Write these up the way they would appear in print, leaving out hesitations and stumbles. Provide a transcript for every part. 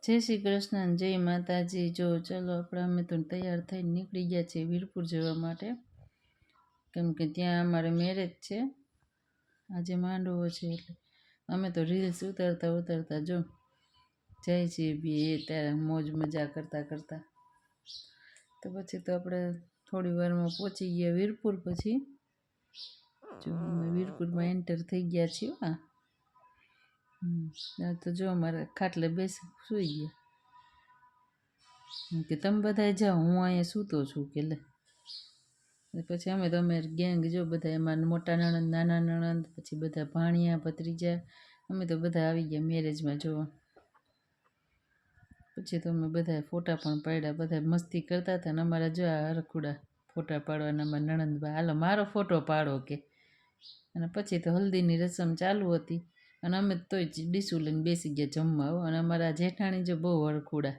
જય શ્રી કૃષ્ણ, જય માતાજી। જો ચલો આપણે અમે તો તૈયાર થઈને નીકળી ગયા છીએ વીરપુર જવા માટે, કેમ કે ત્યાં અમારે મેરેજ છે, આજે માંડવો છે, એટલે અમે તો રીલ્સ ઉતારતા ઉતારતા જો જાય છીએ બી એ ત્યારે મોજ મજા કરતા કરતા। તો પછી તો આપણે થોડી વારમાં પહોંચી ગયા વીરપુર। પછી જો અમે વીરપુરમાં એન્ટર થઈ ગયા છીએ। તો જો અમારે ખાટલે બેસી સૂઈ ગયા કે તમે બધા જાઓ, હું અહીંયા સૂતો છું કે લે। પછી અમે તો ગેંગ જો બધા, એમાં મોટા નણંદ, નાના નણંદ, પછી બધા ભાણિયા ભત્રીજા, અમે તો બધા આવી ગયા મેરેજમાં જોવા। પછી તો અમે બધા ફોટા પણ પાડ્યા, બધા મસ્તી કરતા હતા ને અમારા જો આ હરખુડા ફોટા પાડવાના અમારા નણંદબા, હાલો મારો ફોટો પાડો કે। અને પછી તો હલ્દીની રસમ ચાલુ હતી અને અમે તોય ડીશું લઈને બેસી ગયા જમવા। અને અમારા જેઠાણી જો બહુ હરખુડા,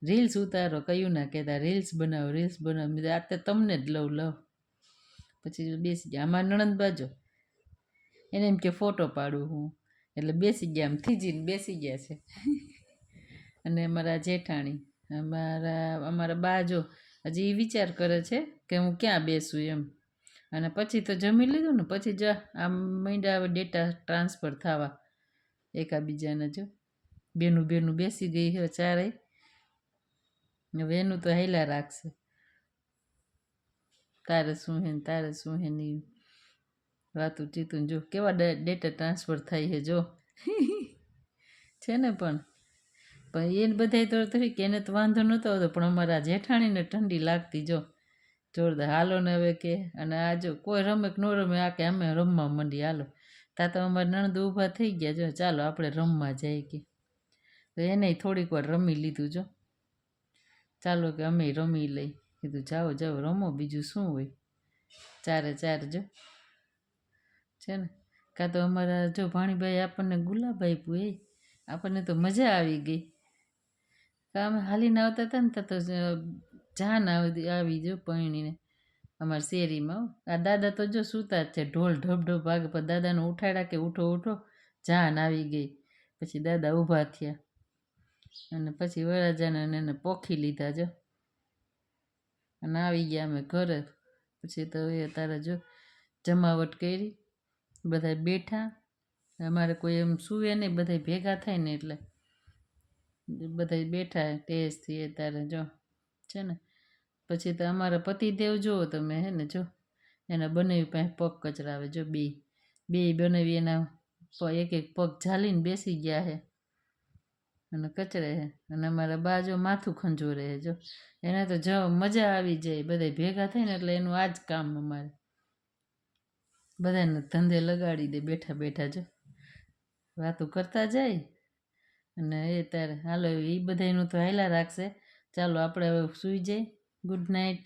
રીલ્સ ઉતારો કયું ના કહેતા, રીલ્સ બનાવો રીલ્સ બનાવો, આ તો તમને જ લવ લવ। પછી બેસી ગયા અમારા નણંદ બાજો, એને એમ કે ફોટો પાડું હું, એટલે બેસી ગયા, આમ થીજીને બેસી ગયા છે। અને અમારા જેઠાણી, અમારા બા જો હજી વિચાર કરે છે કે હું ક્યાં બેસું એમ। અને પછી તો જમી લીધું ને પછી જો આમ માંડ્યા હવે ડેટા ટ્રાન્સફર થવા એકાબીજાને, જો બેનું બેનું બેસી ગઈ હવે ચારેય। હવે એનું તો હાલ્યા રાખશે, તારે શું હે ને તારે શું હે ને વાતું ચીતું, જો કેવા ડેટા ટ્રાન્સફર થાય છે જો છે ને। પણ એને બધા તો થોડીક એને તો વાંધો નહોતો આવતો, પણ અમારા જેઠાણીને ઠંડી લાગતી જો જોરદાર। હાલો ને હવે કે, અને આ જો કોઈ રમે કે ન રમે, આ કે અમે રમવા માંડી હાલો। ત્યાં તો અમારા નણંદ ઊભા થઈ ગયા, જો ચાલો આપણે રમવા જાય કે। તો એને થોડીક વાર રમી લીધું જો, ચાલો કે અમે રમી લઈ, કીધું જાઓ જાઓ રમો, બીજું શું હોય। ચારે ચાર જો છે ને। કાં તો અમારા જો ભાણીભાઈ આપણને ગુલાબ આપ્યું, એ આપણને તો મજા આવી ગઈ। અમે હાલીને આવતા હતા ને તો જાન આવી જો પૈણીને અમારી શેરીમાં। આ દાદા તો જો સૂતા જ છે, ઢોલ ઢબ ઢબ વાગે, પણ દાદાને ઉઠાડ્યા કે ઉઠો ઉઠો, જાન આવી ગઈ। પછી દાદા ઊભા થયા અને પછી વરરાજાને એને પોખી લીધા જો, અને આવી ગયા અમે ઘરે। પછી તો એ તારે જો જમાવટ કરી, બધા બેઠા, અમારે કોઈ એમ સૂવે નહીં, બધા ભેગા થાય ને એટલે બધા બેઠા ટેસ્ટથી એ તારે જો છે ને। પછી તો અમારા પતિદેવ જુઓ તમે હે ને, જો એના બનાવી પાસે પગ કચરાવે જો, બે બનાવી એના એક એક પગ ઝાલીને બેસી ગયા છે અને કચરે છે। અને અમારા બા જો માથું ખંજોરે છે જો, એને તો મજા આવી જાય, બધા ભેગા થાય ને એટલે એનું આ જ કામ અમારે, બધાને ધંધે લગાડી દે બેઠા બેઠા જો વાતું કરતા જાય। અને એ તારે હાલો એ બધાનું તો હાલ્યા રાખશે, ચાલો આપણે હવે સૂઈ જાય, ગુડ નાઇટ।